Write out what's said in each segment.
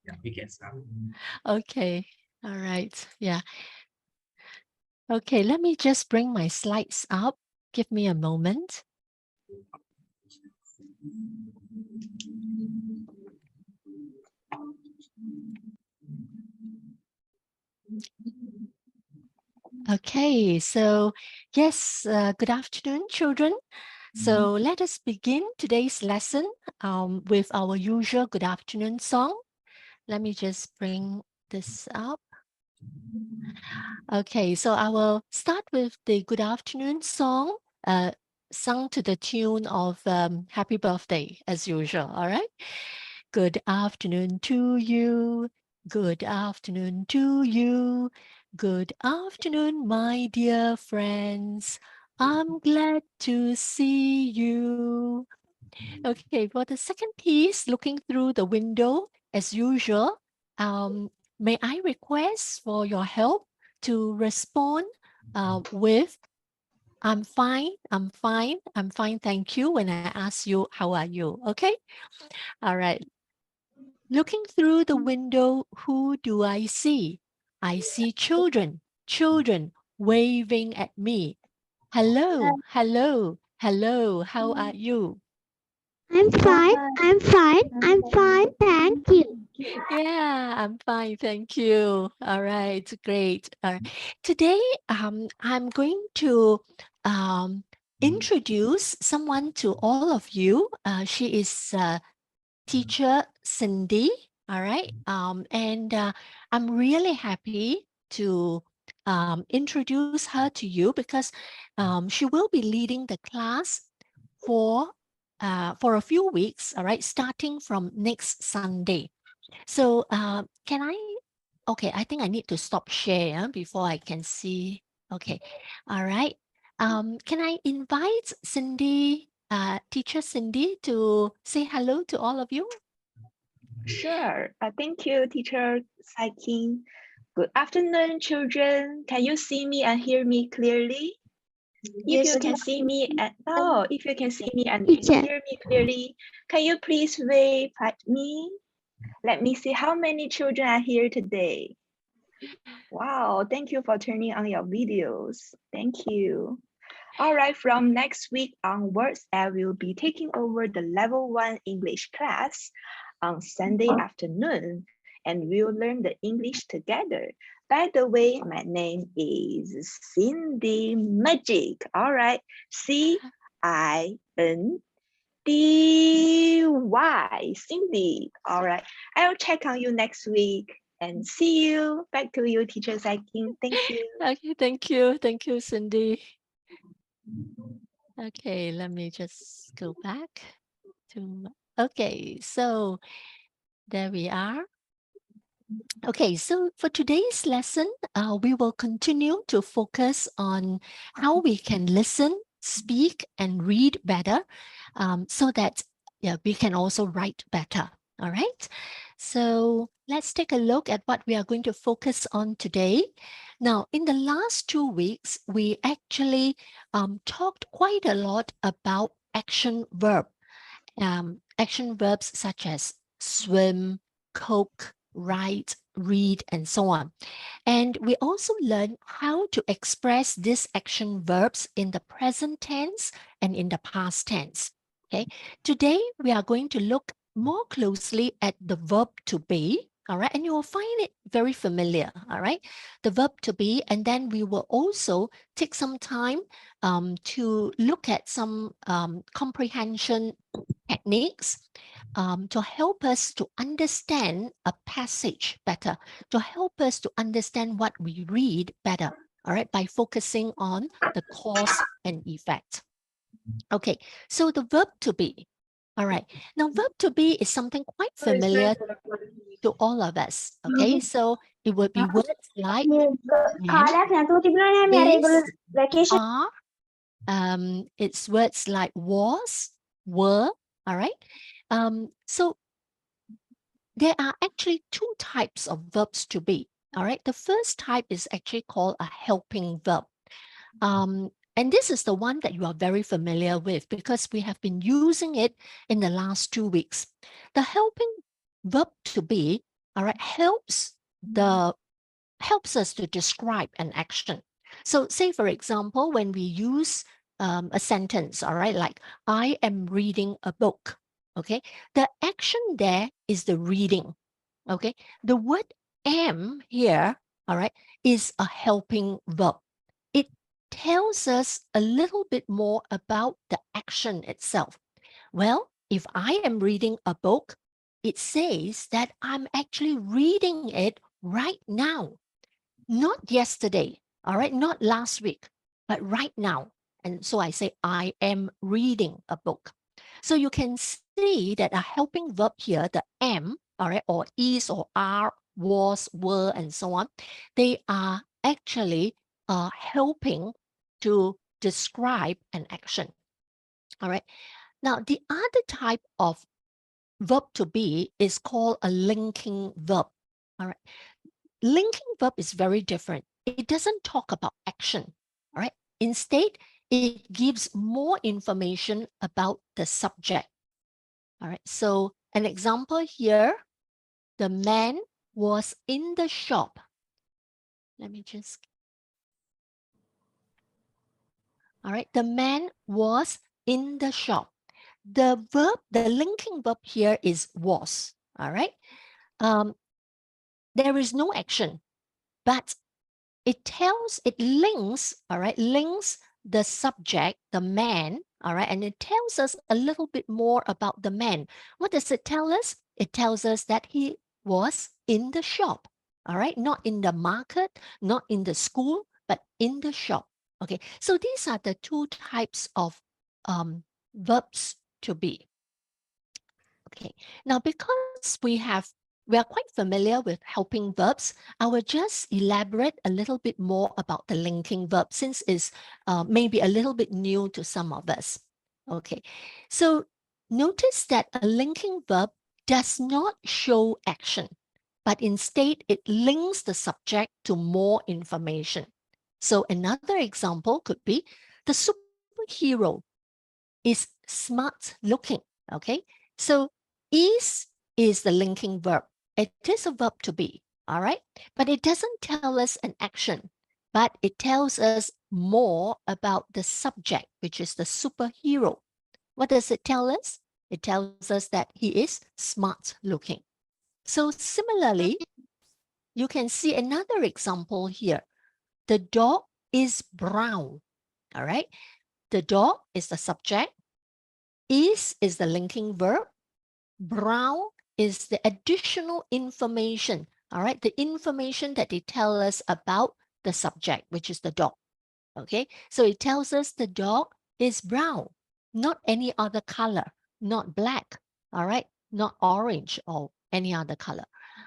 Yeah, we can start. Okay. All right. Yeah. Okay, let me just bring my slides up. Give me a moment. Okay, so yes, good afternoon, children. So let us begin today's lesson with our usual good afternoon song. Let me just bring this up. Okay, so I will start with the good afternoon song, sung to the tune of Happy Birthday, as usual, all right? Good afternoon to you. Good afternoon to you. Good afternoon, my dear friends. I'm glad to see you. Okay, for the second piece, looking through the window, as usual, may I request for your help to respond with I'm fine, I'm fine, I'm fine, thank you when I ask you, how are you? Okay? All right. Looking through the window, who do I see? I see children, children waving at me. Hello, hello, hello, how are you? I'm fine, thank you. Yeah, I'm fine, thank you. All right, great. Today, I'm going to introduce someone to all of you. She is teacher Cindy. All right, and I'm really happy to introduce her to you because she will be leading the class for for a few weeks. All right, starting from next Sunday. So can I, okay, I think I need to stop share before I can see. Okay, all right. Can I invite Cindy, teacher Cindy, to say hello to all of you? Sure. Thank you, teacher Saikin. Good afternoon, children. Can you see me and hear me clearly? If you can see me and if you can see me and Teacher. hear me clearly, can you please wave at me? Let me see how many children are here today. Wow, thank you for turning on your videos. Thank you. All right, from next week onwards, I will be taking over the level 1 English class on Sunday afternoon, and we'll learn the English together. By the way, my name is Cindy Magic. All right, Cindy. Cindy. All right, I'll check on you next week and see you. Back to you, Teacher Saikin. Thank you. Okay, thank you. Thank you, Cindy. Okay, let me just go back to, okay, so there we are. Okay, so for today's lesson, we will continue to focus on how we can listen, speak, and read better so that we can also write better. All right, so let's take a look at what we are going to focus on today. Now, in the last 2 weeks, we actually talked quite a lot about action verbs such as swim, cook, write, read, and so on. And we also learned how to express these action verbs in the present tense and in the past tense. Okay. Today, we are going to look more closely at the verb to be. All right. And you will find it very familiar. All right. The verb to be. And then we will also take some time to look at some comprehension techniques to help us to understand a passage better, to help us to understand what we read better, all right, by focusing on the cause and effect. Okay, so the verb to be. All right, now verb to be is something quite familiar to all of us. Okay, so it would be words like is, are, it's words like was, were, all right. So there are actually two types of verbs to be. All right. The first type is actually called a helping verb. And this is the one that you are very familiar with because we have been using it in the last 2 weeks. The helping verb to be all right, helps us to describe an action. So say, for example, when we use a sentence, all right, like I am reading a book, okay, the action there is the reading, okay. The word am here, all right, is a helping verb. It tells us a little bit more about the action itself. Well, if I am reading a book, it says that I'm actually reading it right now. Not yesterday, all right, not last week, but right now. And so I say, I am reading a book. So you can see that a helping verb here, the am, all right, or is or are, was, were, and so on, they are actually helping to describe an action. All right. Now, the other type of verb to be is called a linking verb. All right. Linking verb is very different. It doesn't talk about action, all right? Instead, it gives more information about the subject, all right? So an example here, the man was in the shop. Let me just, all right, the man was in the shop. The verb, the linking verb here is was, all right? There is no action, but it links, all right, links the subject, the man, all right, and it tells us a little bit more about the man. What does it tell us? It tells us that he was in the shop, all right, not in the market, not in the school, but in the shop. Okay, so these are the two types of verbs to be. Okay, now because we are quite familiar with helping verbs, I will just elaborate a little bit more about the linking verb since it's maybe a little bit new to some of us. Okay, so notice that a linking verb does not show action, but instead it links the subject to more information. So another example could be the superhero is smart looking. Okay, so is the linking verb. It is a verb to be, all right? But it doesn't tell us an action, but it tells us more about the subject, which is the superhero. What does it tell us? It tells us that he is smart looking. So similarly, you can see another example here. The dog is brown, all right? The dog is the subject. Is the linking verb. Brown is the additional information, all right? The information that they tell us about the subject, which is the dog, okay? So it tells us the dog is brown, not any other color, not black, all right? Not orange or any other color,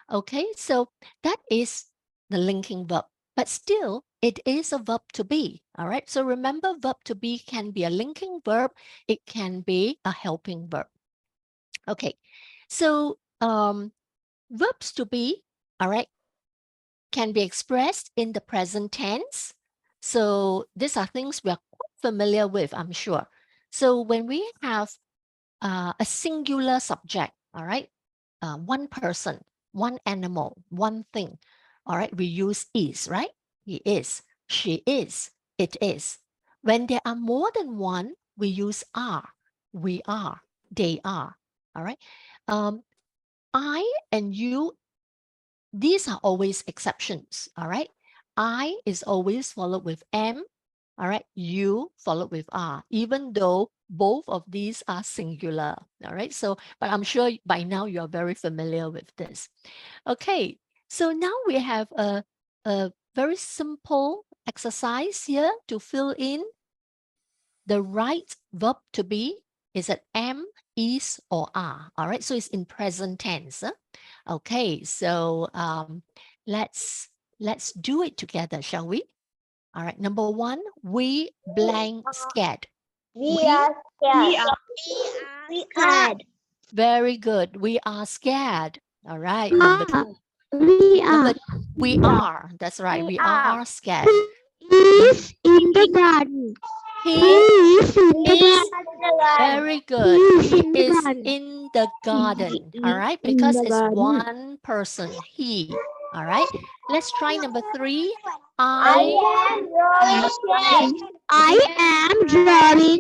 okay? So that is the linking verb, but still it is a verb to be, all right? So remember, verb to be can be a linking verb, it can be a helping verb. Okay, so verbs to be, all right, can be expressed in the present tense. So these are things we are quite familiar with, I'm sure. So when we have a singular subject, all right, one person, one animal, one thing, all right, we use is, right? He is, she is, it is. When there are more than one, we use are, we are, they are, all right? I and you, these are always exceptions, all right? I is always followed with am, all right? You followed with are, even though both of these are singular, all right? So, but I'm sure by now you're very familiar with this. Okay, so now we have a very simple exercise here to fill in the right verb to be. Is it am, is, or are? All right, so it's in present tense. Okay, so let's do it together, shall we? All right, number one, we blank scared. We are scared. We are. Very good. We are scared. All right. Number two. We are. We are. That's right. We are scared. Is in the garden. He is in the is garden. very good. He He is in the is garden. in the garden. He All is right, in because the it's garden. one person. He. All right. Let's try number 3. I am drawing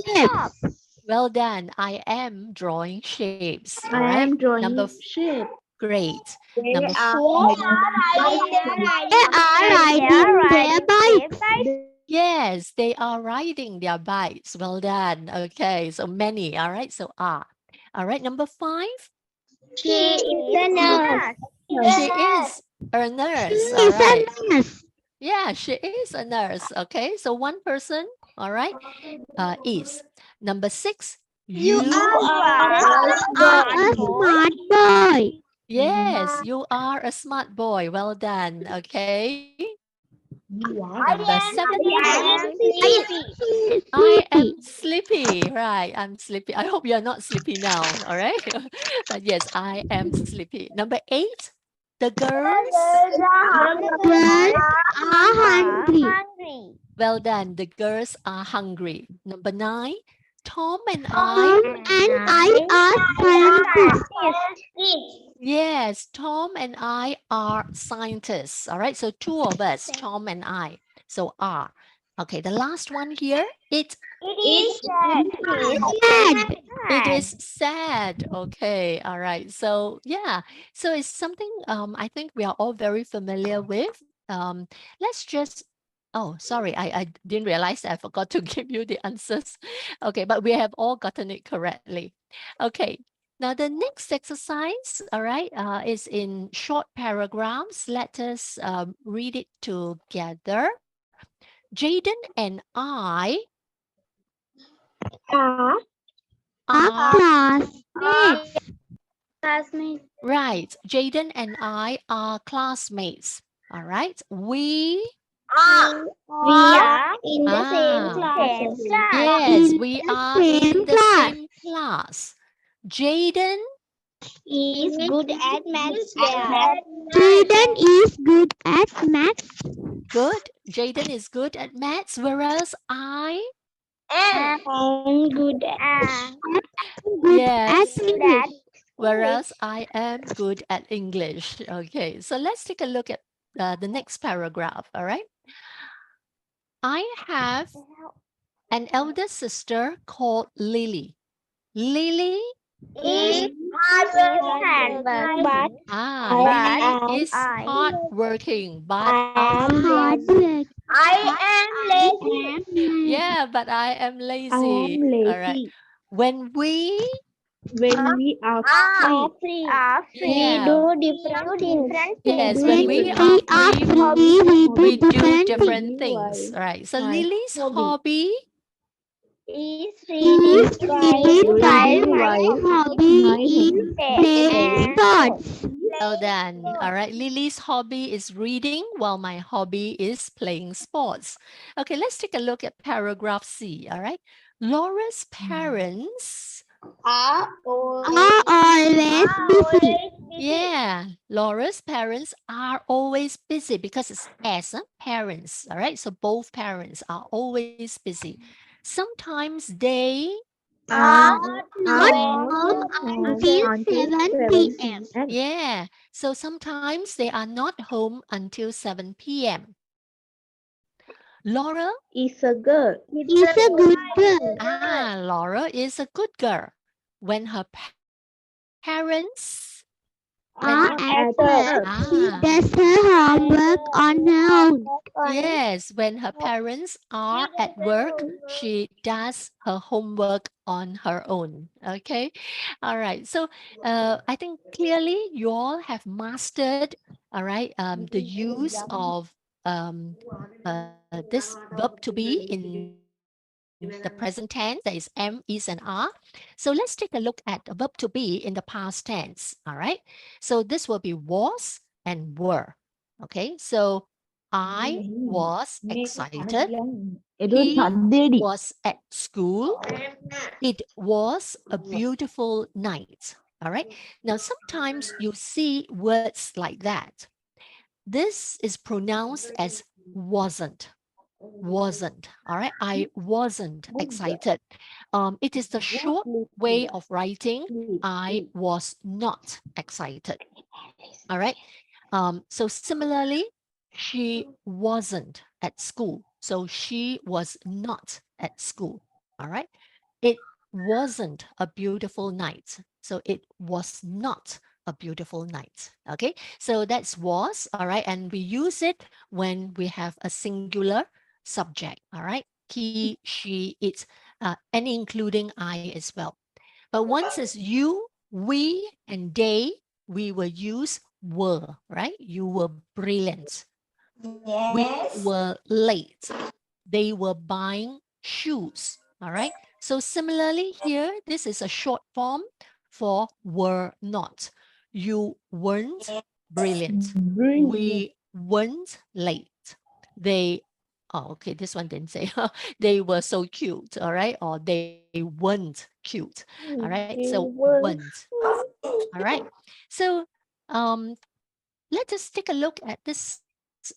shapes. Well done. I am drawing shapes. All I right. am drawing Number shape. Great. They Number are 4. They are riding their bikes. Yes, they are riding their bikes. Well done. Okay, so many. All right, so are. All right, number 5. She is a nurse. She is a nurse. She All is a right. nurse. Yeah, she is a nurse. Okay, so one person. All right, is. Number 6. You. are a smart boy. Yes, you are a smart boy. Well done. Okay. Number 7. I am sleepy. Right. I'm sleepy. I hope you're not sleepy now. All right. But yes, I am sleepy. Number 8. The girls. Girls are hungry. Well done. The girls are hungry. Number 9. Tom and Tom I. and I are scientists. Yes, Tom and I are scientists. All right. So 2 of us, Tom and I. So are. Okay. The last one here. It is sad. Okay. All right. So yeah. So it's something I think we are all very familiar with. Let's just sorry, I didn't realize that I forgot to give you the answers. Okay, but we have all gotten it correctly. Okay. Now the next exercise, all right, is in short paragraphs. Let us read it together. Jaden and I Are are classmates. right. Jaden and I are classmates. All right. We are in the Ah. same class. yes, we are in the same class. Jaden Is good at maths. Jaden is good at maths. good. Jaden is good at maths, whereas I I'm good at yes, English. whereas I am good at English. Okay, so let's take a look at the next paragraph. All right. I have an elder sister called Lily. Lily Is hardworking, Lily is hardworking, but I am lazy. yeah, but I am lazy. All right. When we When we are free. Yeah. do different things. yes, when we are free, we do different things. All right. So Lily's hobby. Is reading while hobby is playing sports. Well done. All right. Lily's hobby is reading while my hobby is playing sports. Okay, let's take a look at paragraph C. All right. Laura's parents. Are always busy. Yeah, Laura's parents are always busy because it's as parents. All right. So both parents are always busy. Sometimes they Are not home until 7 p.m. yeah. So sometimes they are not home until 7 p.m. Laura Is a girl. Is a good girl. Laura is a good girl. When her parents Are at work. She Ah. does her homework on her own. yes, when her parents are at work, she does her homework on her own. Okay. All right. So I think clearly you all have mastered, all right, the use of this verb to be in the present tense. That is am, is, and are. So let's take a look at the verb to be in the past tense. All right. So this will be was and were. Okay. So I was excited. He was at school. It was a beautiful night. All right. Now, sometimes you see words like that. This is pronounced as wasn't. wasn't. All right, I wasn't excited. It is the short way of writing I was not excited. All right. So similarly, she wasn't at school. So she was not at school. All right. It wasn't a beautiful night. So it was not a beautiful night. Okay. So that's was. All right. And we use it when we have a singular subject. All right. He, she, it, and including I as well. But once it's you, we, and they, we will use were, right? You were brilliant. We were late. They were buying shoes. All right. So similarly here, this is a short form for were not. You weren't brilliant. We weren't late. They, oh, okay, this one didn't say. They were so cute. All right. Or they weren't cute. All right. So weren't. All right. So let us take a look at this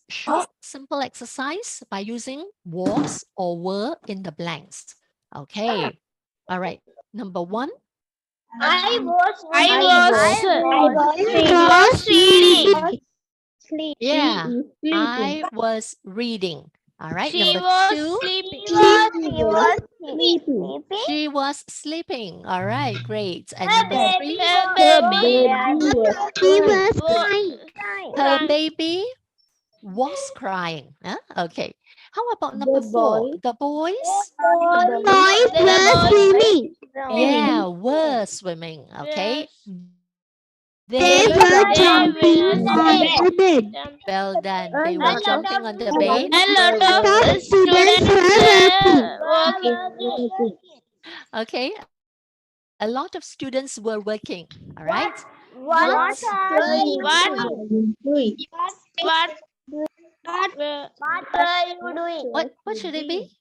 short, simple exercise by using was or were in the blanks. Okay. All right. Number one. I was sleeping. Yeah, I was reading. All right. She Number was two. sleeping. She was sleeping. All right. Great. And number three. Her baby was crying. Huh? Okay. How about number four? The boys? Yeah, were swimming. Okay. They were jumping on the bed. well done. They were jumping on the bed. A lot of students were working. Okay. A lot of students were working. All right. What were you doing? What should it be?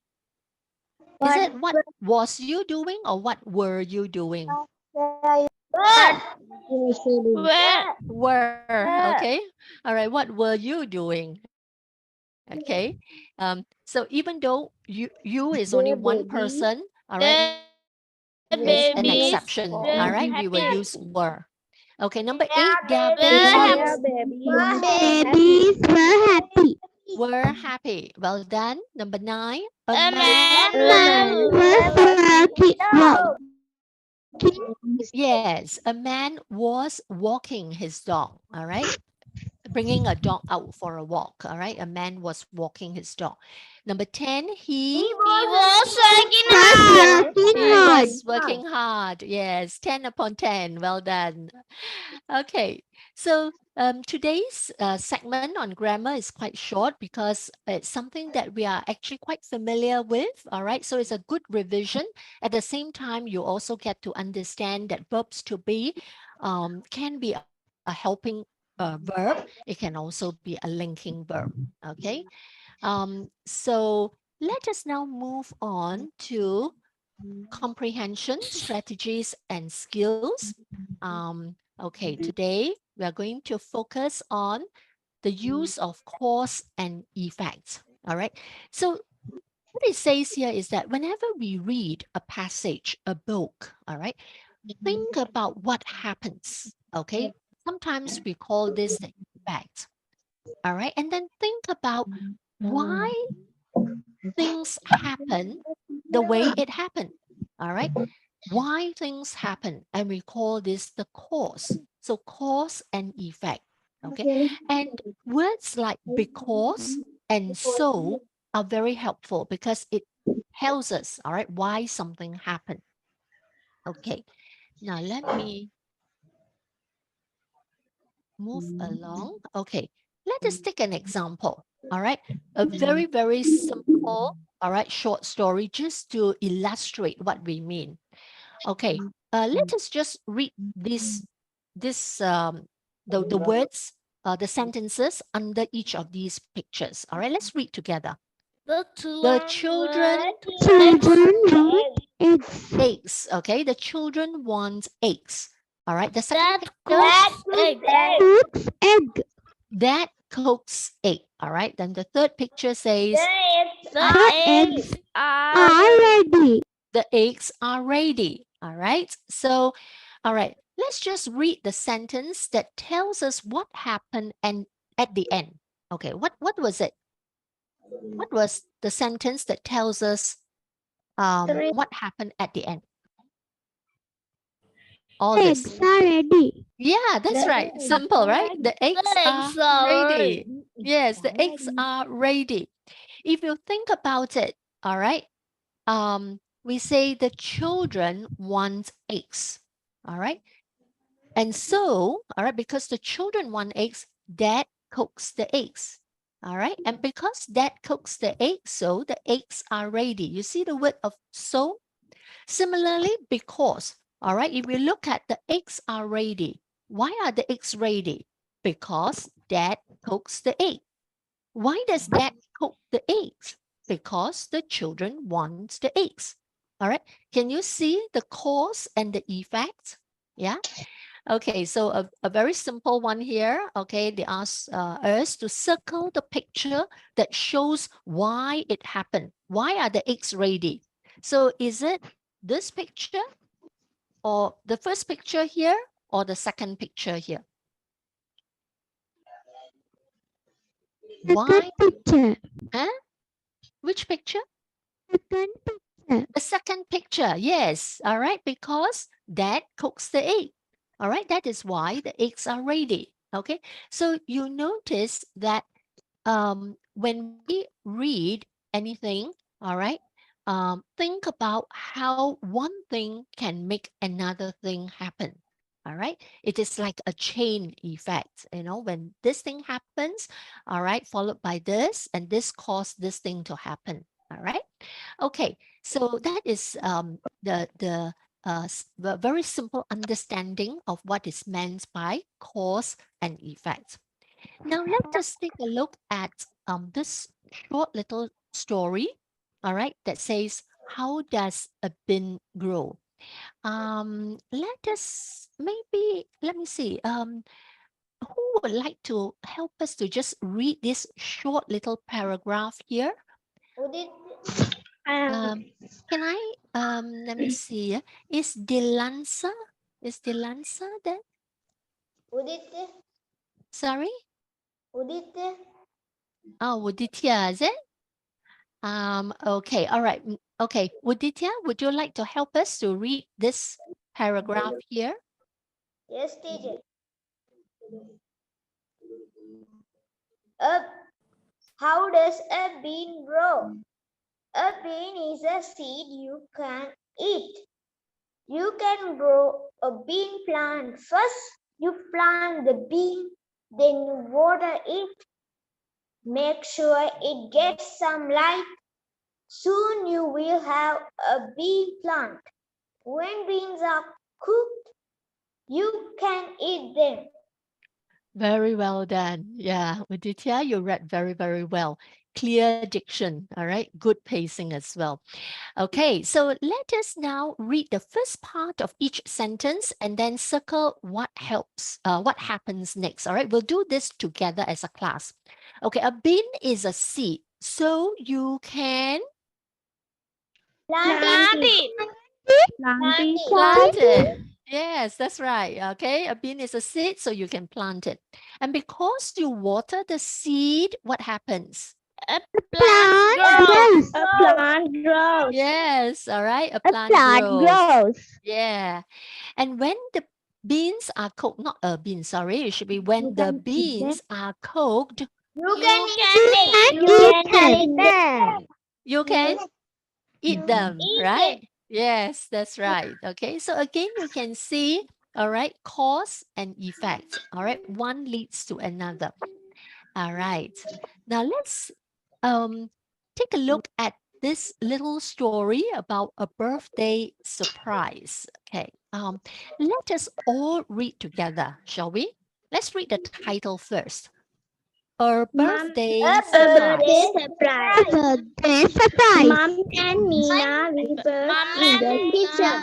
Is it what was you doing or what were you doing? Were. Okay. All right. What were you doing? Okay. So even though you is only one person, all right, it's an exception. All right. We will use were. Okay. Number eight, their babies Babies were happy. were happy. Well done. Number nine, a A man. man was working. Yes, a man was walking his dog. All right. Bringing a dog out for a walk. All right. A man was walking his dog. Number 10, he was working hard. Yes, 10 upon 10. Well done. Okay. So today's segment on grammar is quite short because it's something that we are actually quite familiar with. All right. So it's a good revision. At the same time, you also get to understand that verbs to be can be a helping verb. It can also be a linking verb. Okay. So let us now move on to comprehension, strategies, and skills. Okay, today we are going to focus on the use of cause and effect. All right. So what it says here is that whenever we read a passage, a book, all right, think about what happens. Okay. Sometimes we call this the effect. All right. And then think about why things happen the way it happened. All right. Why things happen. And we call this the cause. So cause and effect. Okay. And words like because and so are very helpful because it tells us, all right, why something happened. Okay. Now let me move along. Okay. Let us take an example. All right. A very, very simple, all right, short story just to illustrate what we mean. Okay. Let us just read the words, the sentences under each of these pictures. All right. Let's read together. The children want eggs. Okay. The children want eggs. All right. The second picture, egg. that cooks egg. All right. Then the third picture says The eggs are ready. the eggs are ready. All right. So, all right. Let's just read the sentence that tells us what happened and at the end. Okay. What was it? What was the sentence that tells us what happened at the end? All this. Eggs are ready. Yeah, that's right. Simple, right? The eggs are ready. Yes, the eggs are ready. If you think about it, all right, we say the children want eggs, all right? And so, all right, because the children want eggs, dad cooks the eggs, all right? And because dad cooks the eggs, so the eggs are ready. You see the word of so? Similarly, because, all right, if we look at the eggs are ready, why are the eggs ready? Because dad cooks the egg. Why does dad cook the eggs? Because the children want the eggs. All right, can you see the cause and the effect? Yeah. Okay, so a very simple one here. Okay, they ask us to circle the picture that shows why it happened. Why are the eggs ready? So is it this picture or the first picture here or the second picture here? Why? Second picture. Huh? Which picture? Second picture. The second picture, yes. All right, because dad cooks the egg. All right, that is why the eggs are ready. Okay, so you notice that when we read anything, all right, think about how one thing can make another thing happen. All right, it is like a chain effect. You know, when this thing happens, all right, followed by this, and this caused this thing to happen. All right. Okay, so that is the very simple understanding of what is meant by cause and effect. Now let us take a look at this short little story, all right, that says, how does a bean grow? Let me see, who would like to help us to just read this short little paragraph here? Can I, let me see, is Dilansa there? Sorry? Oh, Uditya, is it? Okay, all right. Okay, Uditya, would you like to help us to read this paragraph here? Yes, teacher. How does a bean grow? A bean is a seed you can eat. You can grow a bean plant. First, you plant the bean, then you water it. Make sure it gets some light. Soon you will have a bean plant. When beans are cooked, you can eat them. Very well done. Yeah, Uditya, you read very, very well. Clear diction, all right? Good pacing as well. Okay, so let us now read the first part of each sentence and then circle what happens next, all right? We'll do this together as a class. Okay, a bean is a seed, so you can Plant it. plant it. Yes, that's right. Okay, a bean is a seed, so you can plant it. And because you water the seed, what happens? A Plant grows. A plant grows. Yes, all right, a A plant plant grows. grows. Yeah, and when the beans are cooked, not a bean, sorry, it should be when the beans are cooked, You can eat them. you can eat them, eat right? Yes, that's right. Okay, so again, you can see, all right, cause and effect. All right, one leads to another. All right, now let's take a look at this little story about a birthday surprise. Okay, let us all read together, shall we? Let's read the title first. a birthday A surprise. birthday surprise. Birthday surprise. Mom and Mina whisper in the kitchen.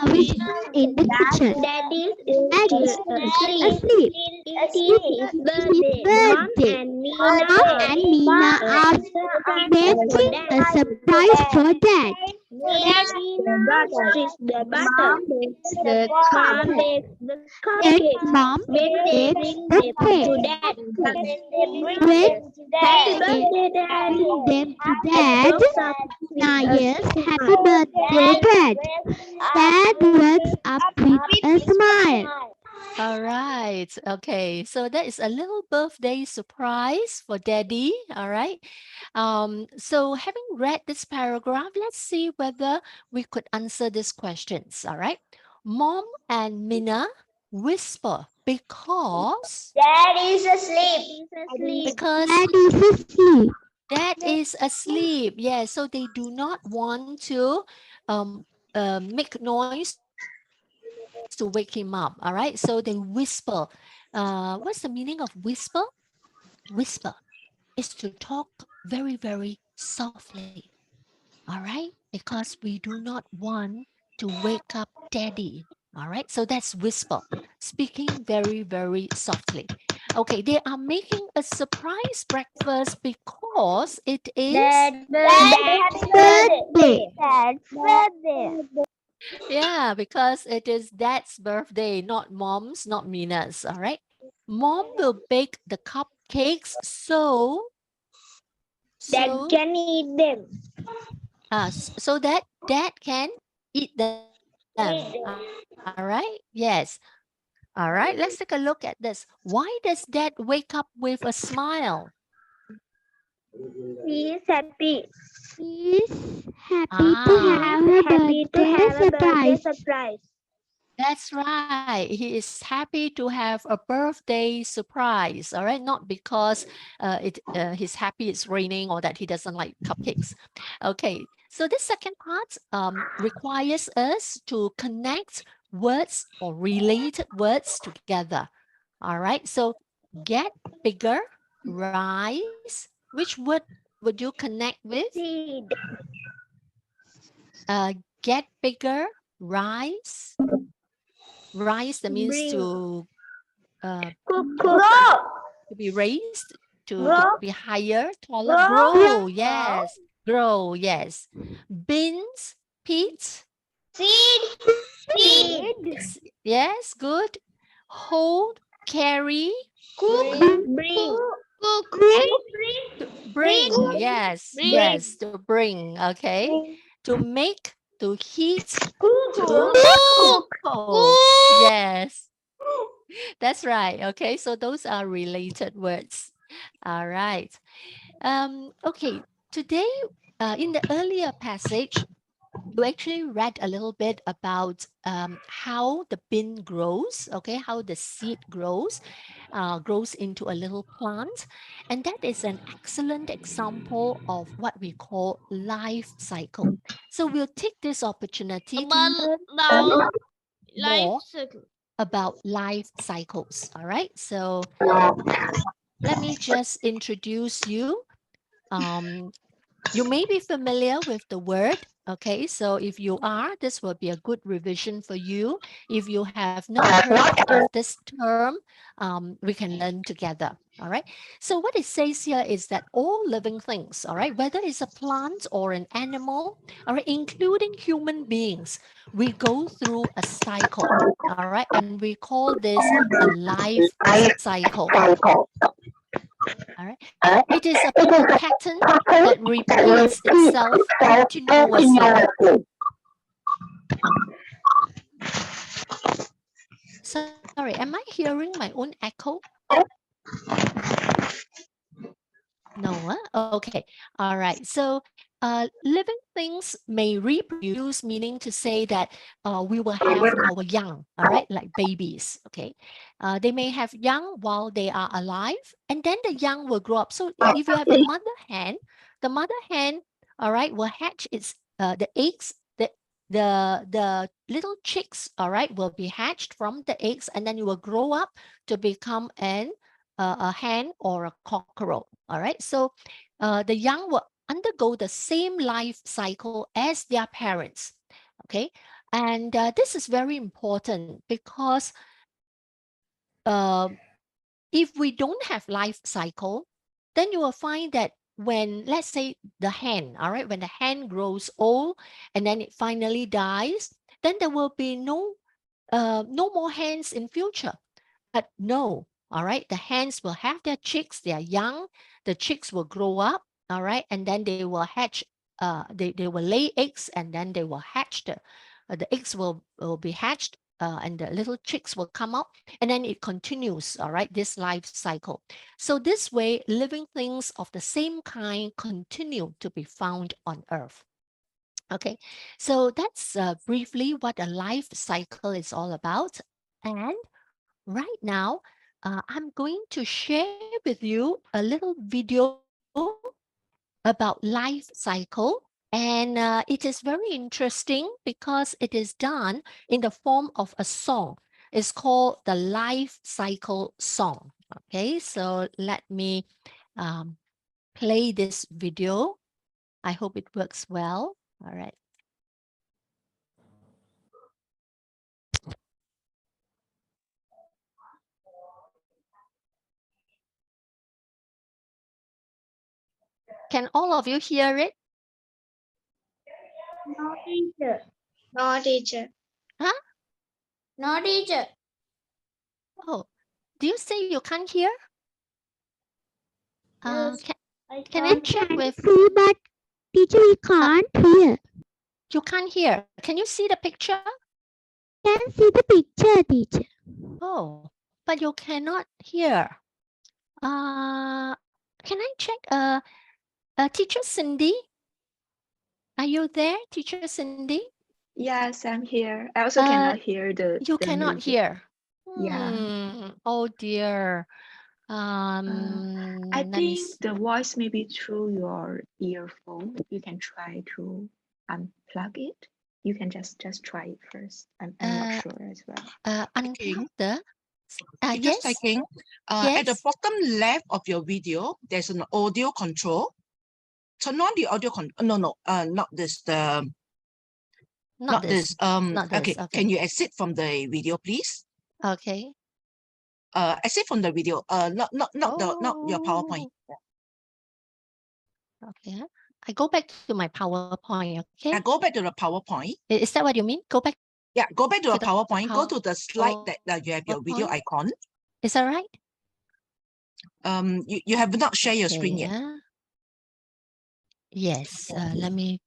In the kitchen. Daddy is Daddy still is asleep. asleep. It is his birthday. Mom birthday. and Mom Mina and Mina are making a surprise for Dad. Daddy stretches the butter. Mom bakes the And cupcakes. Mom When they bakes bring the them cake. to Dad. When Happy birthday, Dad. bring them to Dad. Looks up with a Yes, smile. happy birthday, Dad. Dad wakes up with a smile. All right. Okay. So that is a little birthday surprise for Daddy. All right. So having read this paragraph, let's see whether we could answer these questions. All right. Mom and Mina whisper because Dad is asleep. because Dad is asleep. Dad is asleep. Yeah. So they do not want to make noise to wake him up. All right. So they whisper. What's the meaning of whisper? Whisper is to talk very, very softly. All right. Because we do not want to wake up Daddy. All right. So that's whisper. Speaking very, very softly. Okay. They are making a surprise breakfast because it is. Dad's birthday. Dad's birthday. Yeah, because it is Dad's birthday, not Mom's, not Mina's. All right. Mom will bake the cupcakes Dad can eat them. so that Dad can eat them. All right. Yes. All right. Let's take a look at this. Why does Dad wake up with a smile? He is happy. He's happy to have a birthday surprise. That's right. He is happy to have a birthday surprise. All right, not because he's happy it's raining or that he doesn't like cupcakes. Okay, so this second part requires us to connect words or related words together. All right, so get bigger, rise. Which word would you connect with? Seed. Get bigger, rise. Rise, that means Bring. to Grow. be raised, to Grow. be higher, taller, Grow. grow, yes, grow, yes. Beans, peat, Seed. yes, good. Hold, carry, Cook. Bring. Cook. bring, yes, yes, to bring, okay. To make, to heat, to cook, yes. That's right. Okay, so those are related words. All right. Okay, today in the earlier passage, you actually read a little bit about how the bean grows, okay, how the seed grows into a little plant. And that is an excellent example of what we call life cycle. So we'll take this opportunity to learn more about life cycles. All right. So let me just introduce you. You may be familiar with the word. Okay. So if you are, this will be a good revision for you. If you have not heard of this term, we can learn together. All right. So what it says here is that all living things, all right, whether it's a plant or an animal, all right, including human beings, we go through a cycle. All right. And we call this a life cycle. All right. It is a pattern that repeats itself continuously. Sorry, am I hearing my own echo? No, okay. All right. So living things may reproduce, meaning to say that we will have our young, all right, like babies, okay. They may have young while they are alive, and then the young will grow up. So if you have the mother hen, all right, will hatch its the eggs, the little chicks, all right, will be hatched from the eggs, and then you will grow up to become an a hen or a cockerel. All right. So the young will undergo the same life cycle as their parents. Okay. And this is very important because if we don't have life cycle, then you will find that when, let's say, the hen, all right, when the hen grows old and then it finally dies, then there will be no more hens in future. But no, all right, the hens will have their chicks, they are young, the chicks will grow up, all right, and then they will hatch, they will lay eggs, and then they will hatch, the eggs will be hatched, and the little chicks will come out, and then it continues, all right, this life cycle. So this way, living things of the same kind continue to be found on Earth. Okay, so that's briefly what a life cycle is all about. And right now, I'm going to share with you a little video about life cycle. And it is very interesting because it is done in the form of a song. It's called the life cycle song. Okay, so let me play this video. I hope it works well. All right. Can all of you hear it? No, teacher. No, teacher. Huh? No, teacher. Oh, do you say you can't hear? Yes, Can I check with? See, but teacher, we can't hear. You can't hear. Can you see the picture? Can see the picture, teacher. Oh, but you cannot hear. Can I check? Teacher Cindy, are you there, Teacher Cindy? Yes, I'm here. I also cannot hear the. You the cannot music. hear. Yeah. Oh dear. I Let me think see. the voice may be through your earphone. You can try to unplug it. You can just try it first. I'm not sure as well. Unplug the. Just Yes. checking. At the Yes. bottom left of your video, there's an audio control. Turn on the audio No, not this. Not this. Not this. Okay. Can you exit from the video, please? Okay. Exit from the video. Not your PowerPoint. Okay. I go back to my PowerPoint. Okay. Go back to the PowerPoint. Is that what you mean? Go back. Yeah, go back to the the PowerPoint. Go to the slide that you have your video PowerPoint. icon. Is that right? You have not shared your screen yet. Yeah. Yes. Let me.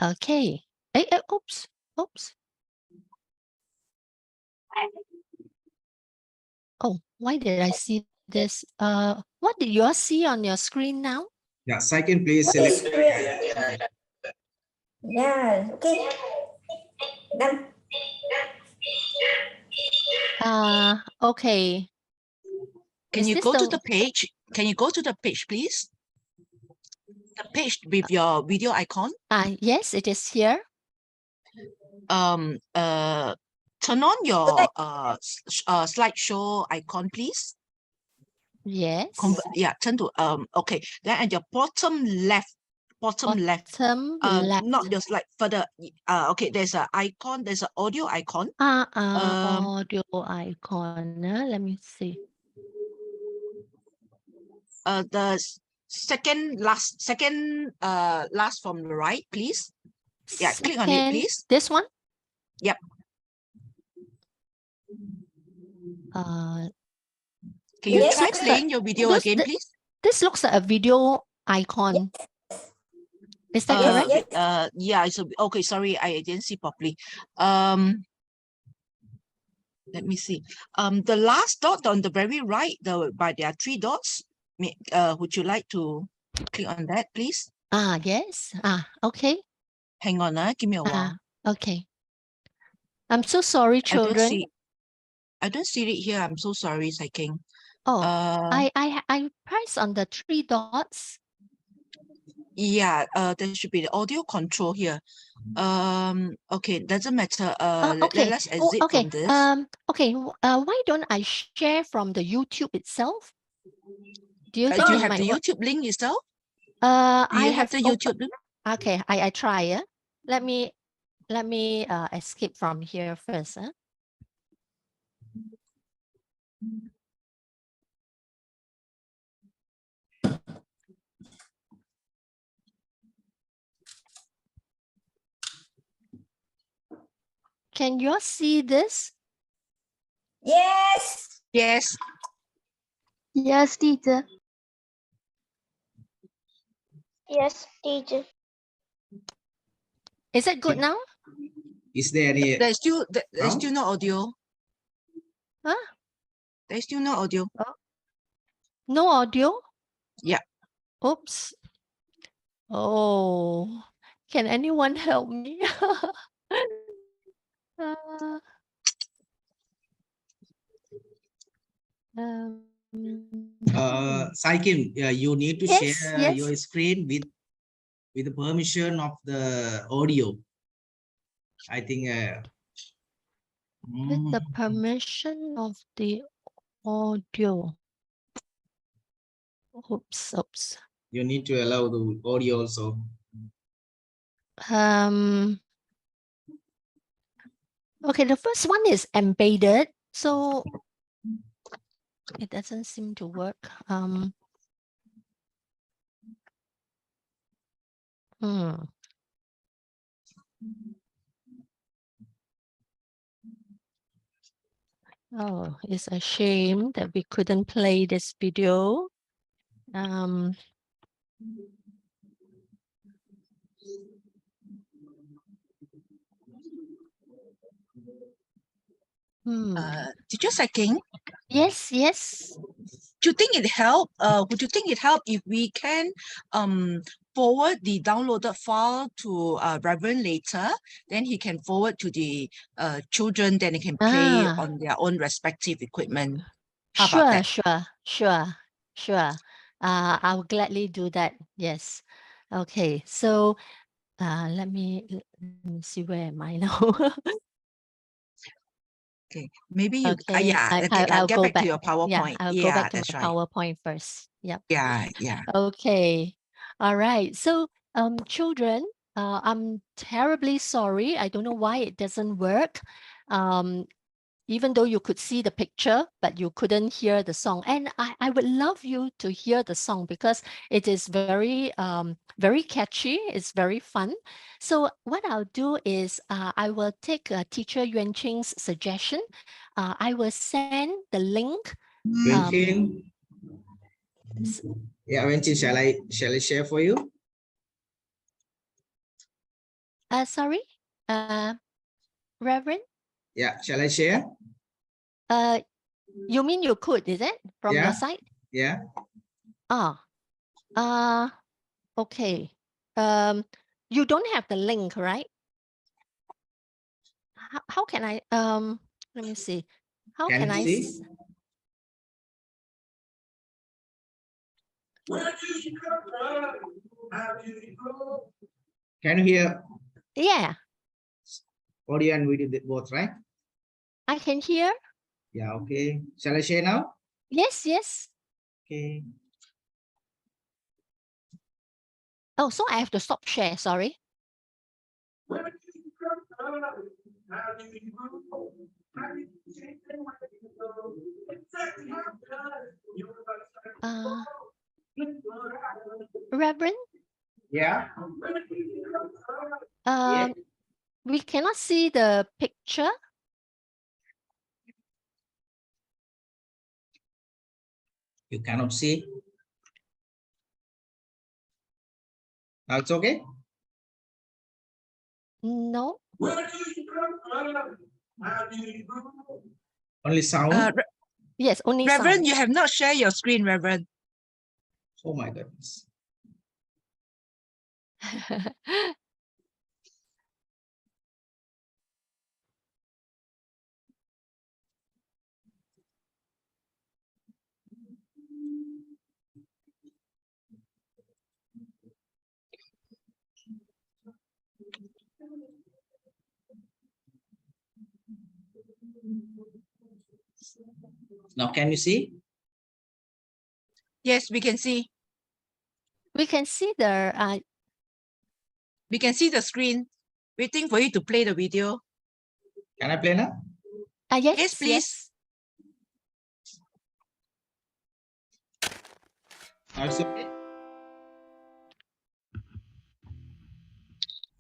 Okay. Oops. Oh, why did I see this? What did you all see on your screen now? Yeah, second please select. Yeah, okay. Done. Okay. Can Is you this go to the page? Can you go to the page, please? The page with your video icon. Yes, it is here. Turn on your slideshow icon, please. Yes. Turn to okay. Then at your bottom left. Left. Not your slide further. Okay, there's an icon. There's an audio icon. Audio icon. Let me see. The second last from the right, please. Yeah, click on it, please. This one? Yep. Can you try playing your video again, please? This looks like a video icon. Is that correct? Yeah. Okay. Sorry, I didn't see properly. Let me see. The last dot on the very right, there are 3 dots. Would you like to click on that, please? Yes. Okay. Hang on. Give me a while. Okay. I'm so sorry, children. I don't see it here. I'm so sorry, Sai King. I press on the 3 dots. Yeah, there should be the audio control here. Okay, doesn't matter. Okay. Let's Oh, exit okay. from this. Okay. Why don't I share from the YouTube itself? Do you Do think you it have might the work? YouTube link yourself? Do I you have have the YouTube link? Okay, I try. Yeah. Let me escape from here first. Huh? Can you all see this? Yes. Yes. Yes, teacher. Yes, teacher. Is it good now? Is there any There's still sound? no audio. Huh? There's still no audio. No audio? Yeah. Oops. Oh, can anyone help me? Saikin, you need to Yes, share yes. your screen with the permission of the audio. I think With the permission of the audio. Oops. you need to allow the audio also. Okay, the first one is embedded, so it doesn't seem to work. Oh, it's a shame that we couldn't play this video. Teacher Saking, Yes. do you think it help? Would you think it help if we can forward the downloaded file to Reverend later? Then he can forward to the children. Then they can play on their own respective equipment. How about that? Sure. I'll gladly do that. Yes. Okay. So, let me see, where am I now? Okay, maybe you. Okay. Yeah. Okay, I'll get go back back. to your PowerPoint. I'll go back to my That's right. PowerPoint first. Yep. Yeah. Okay. All right. So, children, I'm terribly sorry. I don't know why it doesn't work. Even though you could see the picture, but you couldn't hear the song. And I would love you to hear the song because it is very, very catchy. It's very fun. So what I'll do is I will take Teacher Yuan Qing's suggestion. I will send the link. Wenqing. Yeah, Wenqing, shall I share for you? Sorry, Reverend? Yeah, shall I share? You mean you could, is it, from your side? Yeah. Okay. You don't have the link, right? How can I, let me see. How can I see? Can you hear? Yeah. Audio and video both, right? I can hear. Yeah, okay. Shall I share now? Yes. Okay. Oh, so I have to stop share, sorry. Reverend? Yeah. We cannot see the picture. You cannot see. Now it's okay? No. Only sound? Yes, only Reverend, sound. you have not shared your screen, Reverend. Oh my goodness. Now, can you see? Yes, we can see. We can see the We can see the screen. Waiting for you to play the video. Can I play now? yes, Yes, please. Now it's okay.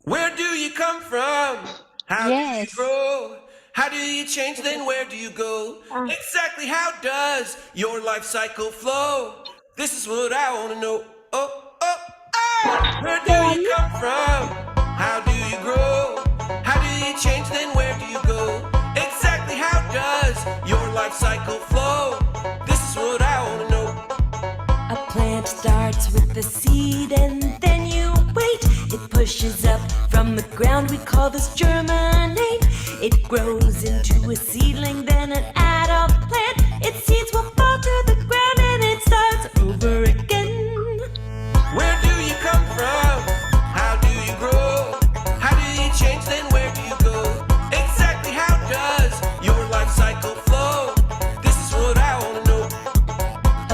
Where do you come from? How do you Yes. grow? How do you change, then where do you go? Exactly how does your life cycle flow? This is what I want to know. Oh, oh, oh! Where do you come from? How do you grow? How do you change, then where do you go? Exactly how does your life cycle flow? This is what I want to know. A plant starts with the seed and then you wait. It pushes up from the ground, we call this germinate. It grows into a seedling, then an adult plant. Its seeds will fall to the ground and it starts over again. Where do you come from? How do you grow? How do you change, then where do you go? Exactly how does your life cycle flow? This is what I want to know.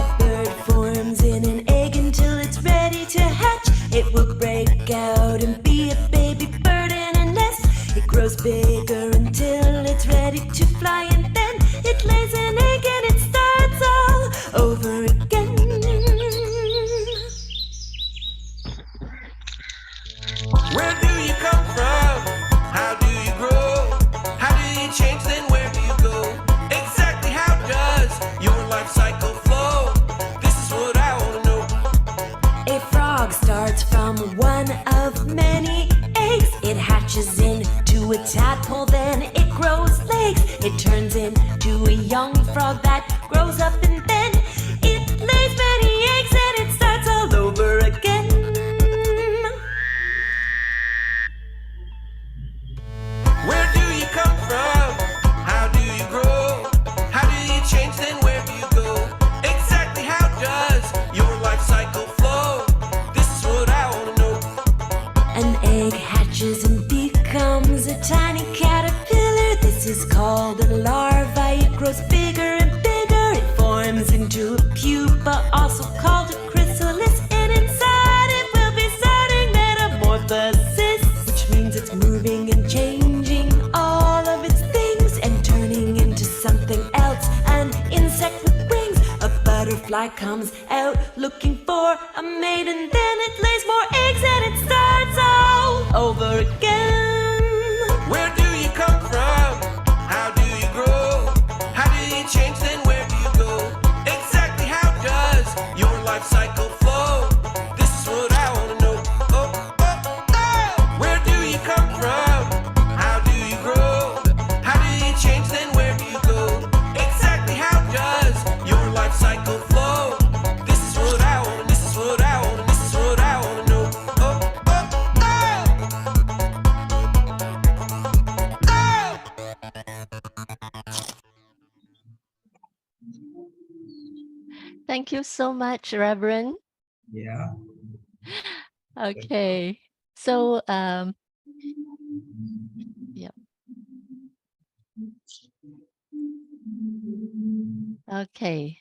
A bird forms in an egg until it's ready to hatch. It will break out and be a baby bird in a nest. It grows bigger until it's ready to fly, and then it lays an egg and it starts all over again. Where do you come from? How do you grow? How do you change, then where do you go? Exactly how does your life cycle flow? This is what I want to know. A frog starts from one of many eggs. It hatches into a tadpole, then it grows legs. It turns into a young frog that grows up, and then it lays many eggs and it starts all over again. Where do you come from? How do you grow? How do you change, then where do you go? Exactly how does your life cycle flow? This is what I want to know. An egg hatches and becomes a tiny caterpillar. This is called a larva. It grows bigger and bigger. It forms into a pupa, also called a chrysalis. And inside it will be starting metamorphosis, which means it's moving and changing all of its things and turning into something else. An insect with wings. A butterfly comes out looking for a mate, and then it lays more eggs and it starts all over again. Where do you come from? How do you grow? How do you change, then where do you go? Exactly how does your life cycle flow? This is what I want to know. Oh, oh, oh! Where do you come from? How do you grow? How do you change, then where do you go? Exactly how does your life cycle flow? This is what I want. This is what I want. This is what I want to know. Oh, oh, oh! Thank you so much, Reverend. Yeah. Okay. So yeah. Okay.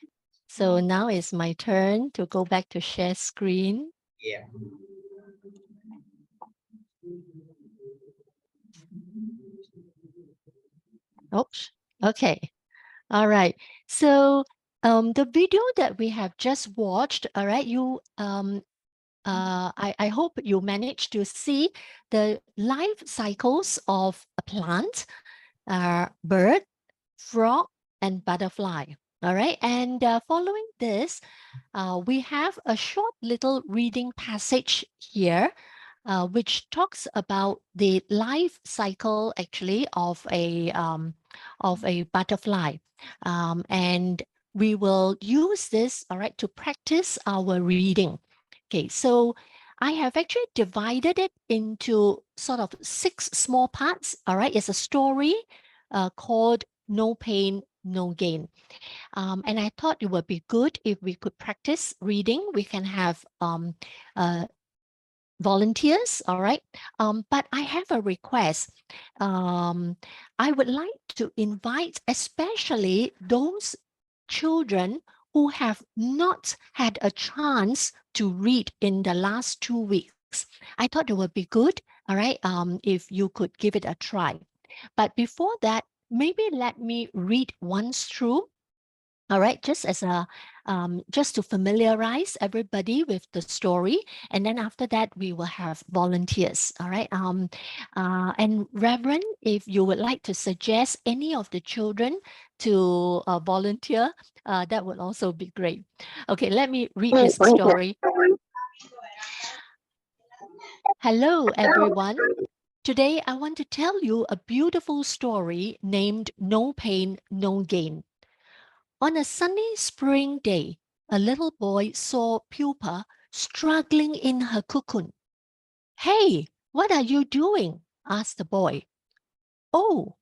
So now it's my turn to go back to share screen. Yeah. Oops. Okay. All right. So the video that we have just watched, all right, you I hope you managed to see the life cycles of a plant, bird, frog, and butterfly. All right. And following this, we have a short little reading passage here, which talks about the life cycle actually of a butterfly. And we will use this, all right, to practice our reading. Okay, so I have actually divided it into sort of 6 small parts. All right, it's a story called No Pain, No Gain. And I thought it would be good if we could practice reading. We can have volunteers, all right? But I have a request. I would like to invite especially those children who have not had a chance to read in the last 2 weeks. I thought it would be good, all right, if you could give it a try. But before that, maybe let me read once through. All right, just as a just to familiarize everybody with the story, and then after that we will have volunteers. All right, and Reverend, if you would like to suggest any of the children to volunteer, that would also be great. Okay, let me read his story. Hello, everyone. Today I want to tell you a beautiful story named No Pain, No Gain. On a sunny spring day, a little boy saw Pupa struggling in her cocoon. "Hey, what are you doing?" asked the boy. "Oh,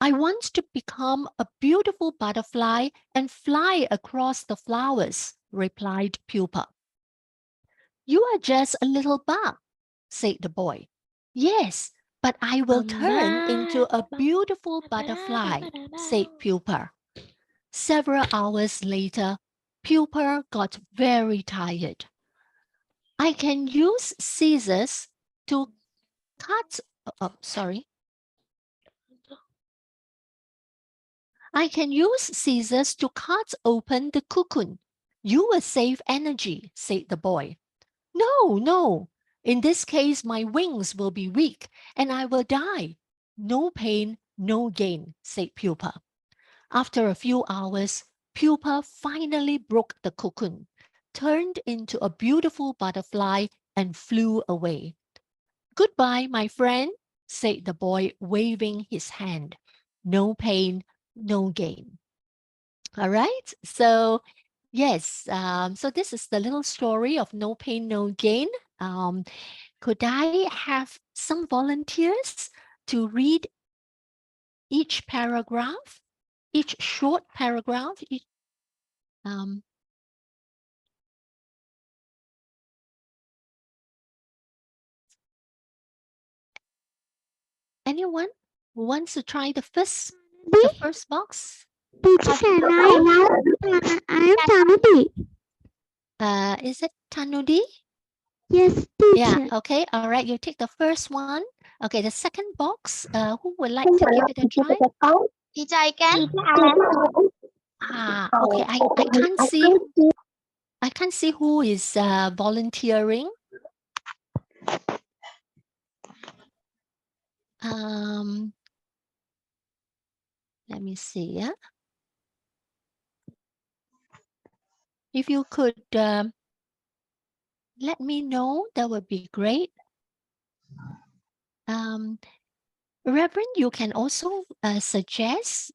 I want to become a beautiful butterfly and fly across the flowers," replied Pupa. "You are just a little bug," said the boy. "Yes, but I will turn into a beautiful butterfly," said Pupa. Several hours later, Pupa got very tired. "I can use scissors to cut, I can use scissors to cut open the cocoon. You will save energy," said the boy. "No, no. In this case, my wings will be weak and I will die." "No pain, no gain," said Pupa. After a few hours, Pupa finally broke the cocoon, turned into a beautiful butterfly, and flew away. "Goodbye, my friend," said the boy, waving his hand. "No pain, no gain." All right. So, yes. So this is the little story of No Pain, No Gain. Could I have some volunteers to read each paragraph? Each short paragraph, anyone who wants to try the first box? Teacher, I am Tanudi. Is it Tanudi? Yes, teacher. Yeah, okay, all right, you take the first one. Okay, the second box, who would like to give it a try? Teacher, I can. Okay, I can't see who is volunteering. Let me see, yeah. If you could let me know, that would be great. Reverend, you can also suggest.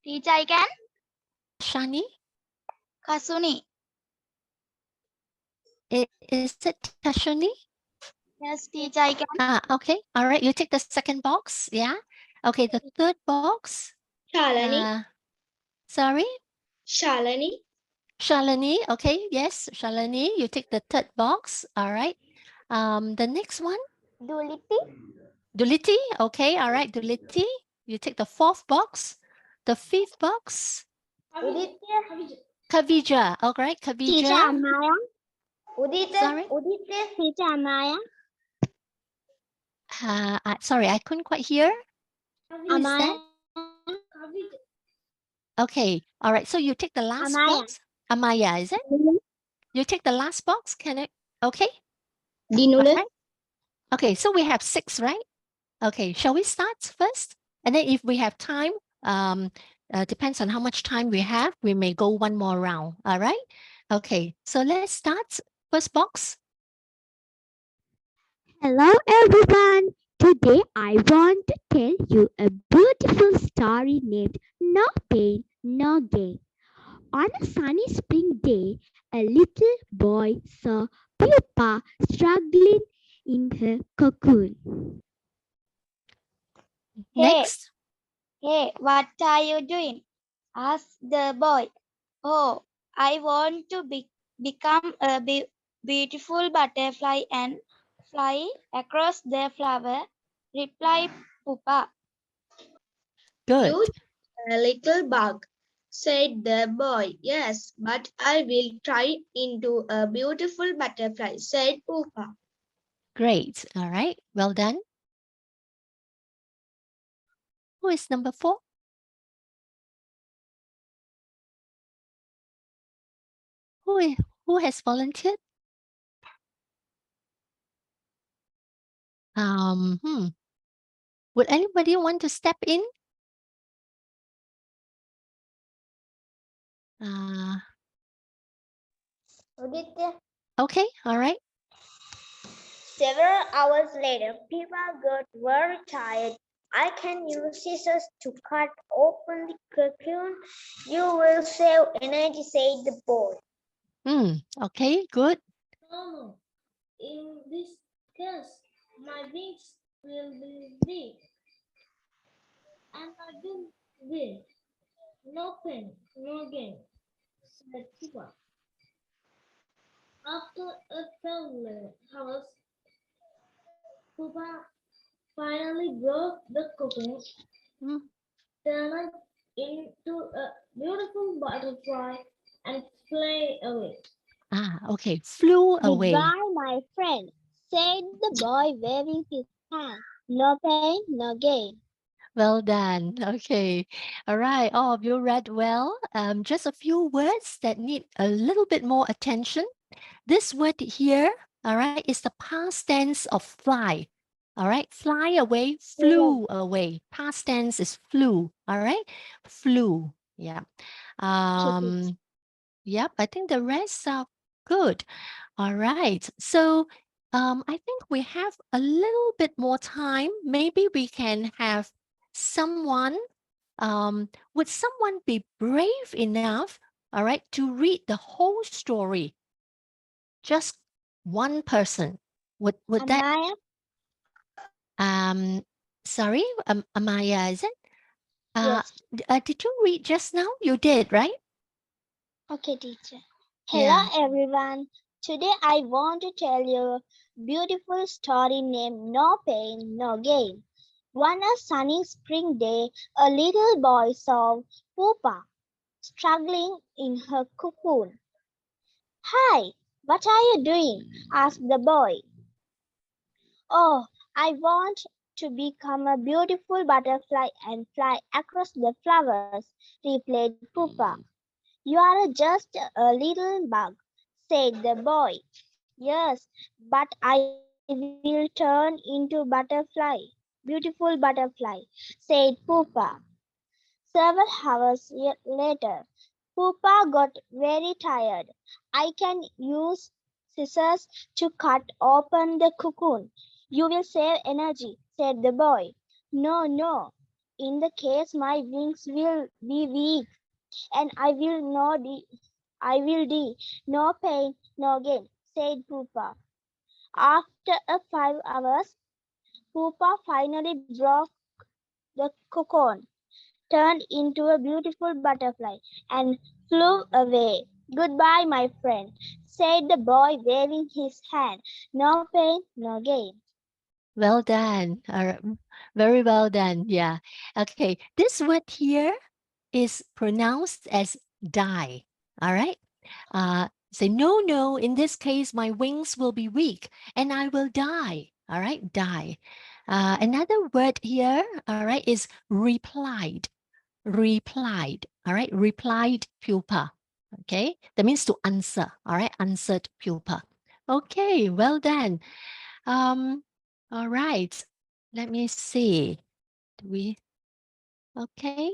Teacher, I can. Shani? Kasuni. Is it Tashani? Yes, teacher, I can. Okay, all right, you take the second box, yeah? Okay, the third box. Shalani. Sorry? Shalani. Shalini, okay, yes, Shalini, you take the third box, all right. The next one? Duliti. Duliti, okay, all right, Duliti, you take the fourth box. The fifth box? Uditya. Kavija, all right, Kavija. Teacher, Amaya. Uditya. Sorry? Uditya. Teacher, Amaya. Sorry, I couldn't quite hear. Who is that? Okay, all right, so you take the last Amaya. box. Amaya, is it? You take the last box, can it? Okay. Dinula. Okay. Okay, so we have 6, right? Okay, shall we start first? And then if we have time, depends on how much time we have, we may go one more round, all right? Okay, so let's start. First box. Hello, everyone. Today, I want to tell you a beautiful story named No Pain, No Gain. On a sunny spring day, a little boy saw Pupa struggling in her cocoon. Hey. Next. Hey, what are you doing? asked the boy. Oh, I want to become a beautiful butterfly and fly across the flower, replied Pupa. Good. You a little bug, said the boy. Yes, but I will try into a beautiful butterfly, said Pupa. Great. All right. Well done. Who is number 4? Who has volunteered? Would anybody want to step in? Okay, all right. Several hours later, people got very tired. I can use scissors to cut open the cocoon. You will save energy, said the boy. Okay, good. No. In this case, my wings will be weak. And I will win. No pain, no gain, said Pupa. After a few hours, Pupa finally broke the cocoon, Mm. turned into a beautiful butterfly, and flew away. Okay, flew away. Goodbye, my friend, said the boy waving his hand. No pain, no gain. Well done. Okay. All right. All of you read well. Just a few words that need a little bit more attention. This word here, all right, is the past tense of fly. All right. Fly away, flew away. Past tense is flew. All right. Flew. Yeah. Yep. I think the rest are good. All right. So I think we have a little bit more time. Maybe we can have someone, would someone be brave enough, all right, to read the whole story? Just one person. Would that? Sorry, Amaya, is it? Yes. Did you read just now? You did, right? Okay, teacher. Yeah. Hello, everyone. Today I want to tell you a beautiful story named No Pain, No Gain. One a sunny spring day, a little boy saw Pupa struggling in her cocoon. Hi, what are you doing? Asked the boy. Oh, I want to become a beautiful butterfly and fly across the flowers, replied Pupa. You are just a little bug, said the boy. Yes, but I will turn into beautiful butterfly, said Pupa. Several hours later, Pupa got very tired. I can use scissors to cut open the cocoon. You will save energy, said the boy. No, no. In the case my wings will be weak and I will do no pain, no gain, said Pupa. After 5 hours, Pupa finally broke the cocoon, turned into a beautiful butterfly, and flew away. Goodbye, my friend, said the boy, waving his hand. No pain, no gain. Well done. Very well done. Yeah. Okay. This word here is pronounced as die. All right. Say no, no. In this case, my wings will be weak and I will die. All right. Die. Another word here, all right, is replied. Replied. All right. Replied pupa. Okay. That means to answer. All right. Answered pupa. Okay. Well done. All right. Let me see. Okay.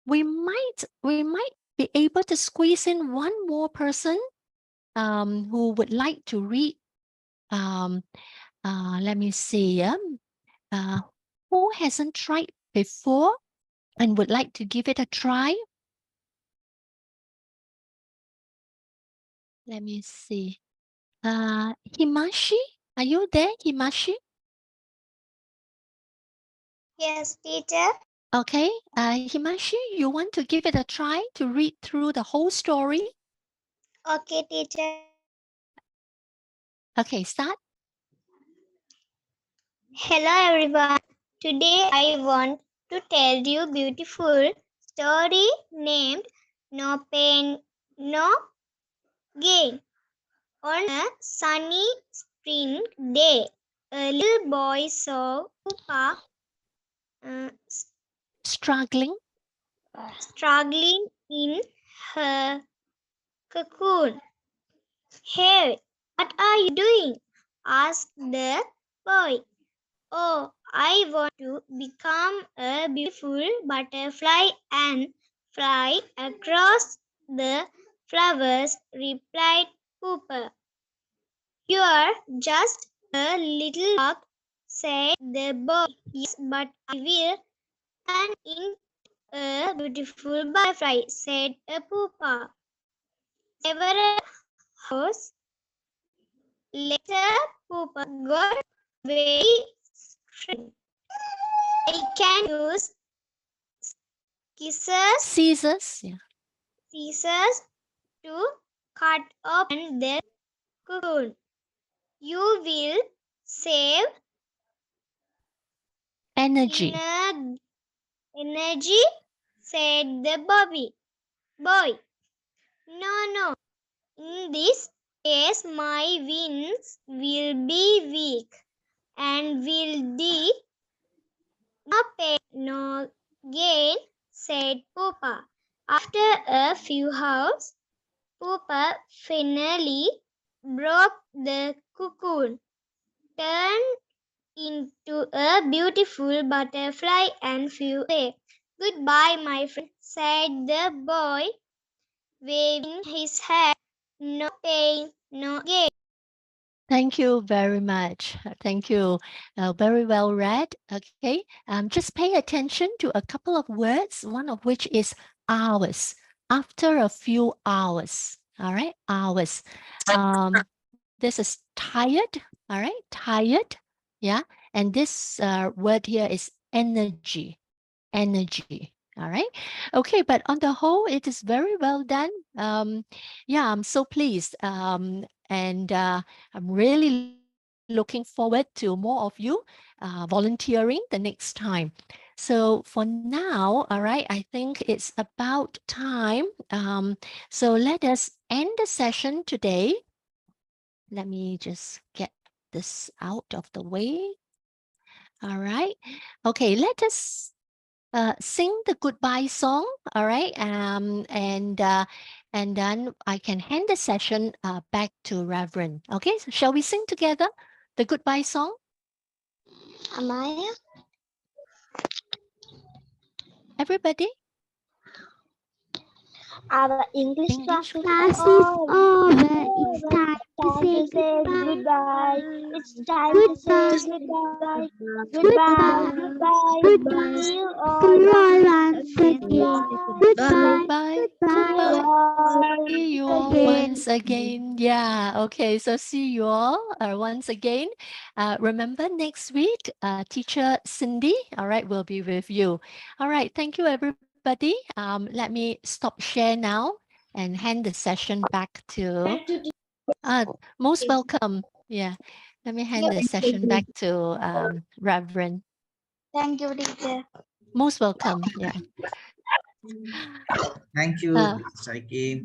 We might be able to squeeze in one more person who would like to read. Let me see. Who hasn't tried before and would like to give it a try? Let me see. Himashi, are you there, Himashi? Yes, teacher. Okay, Himashi, you want to give it a try to read through the whole story? Okay, teacher. Okay, start. Hello everyone. Today I want to tell you beautiful story named No Pain, No Gain. On a sunny spring day, a little boy saw Pupa Struggling. struggling in her cocoon. Hey, what are you doing? Asked the boy. Oh, I want to become a beautiful butterfly and fly across the flowers, replied Cooper. You're just a little dog, said the boy. Yes, but I will turn into a beautiful butterfly, said a pupa. Several hours later, Pupa got very strength. I can use Scissors. Yeah. scissors to cut open the cocoon. You will save Energy. energy, said the boy. No. In this case, my wings will be weak and will be no pain, no gain, said Pupa. After a few hours, Pupa finally broke the cocoon, turned into a beautiful butterfly and flew away. Goodbye, my friend, said the boy, waving his hand. No pain, no gain. Thank you very much. Thank you. Very well read. Okay. Just pay attention to a couple of words, one of which is hours. After a few hours. All right. Hours. This is tired. All right. Tired. Yeah. And this word here is energy. Energy. All right. Okay. But on the whole, it is very well done. Yeah, I'm so pleased. And I'm really looking forward to more of you volunteering the next time. So for now, all right, I think it's about time. So let us end the session today. Let me just get this out of the way. All right. Okay, let us sing the goodbye song. All right. And then I can hand the session back to Reverend. Okay. So shall we sing together the goodbye song? Amaya? Everybody? Our English class Class is over. over. It's time to Time say goodbye. goodbye. It's time Goodbye. to say goodbye. Goodbye. Goodbye. Goodbye. See you See all you all once once again. Goodbye. Bye. Goodbye. See you all Again. once again. Yeah. Okay. So see you all once again. Remember next week, teacher Cindy, all right, will be with you. All right. Thank you, everybody. Let me stop share now and hand the session back to most welcome. Yeah. Let me hand the session back to Reverend. Thank you, teacher. Most welcome. Yeah. Thank you, Uh, Saiki.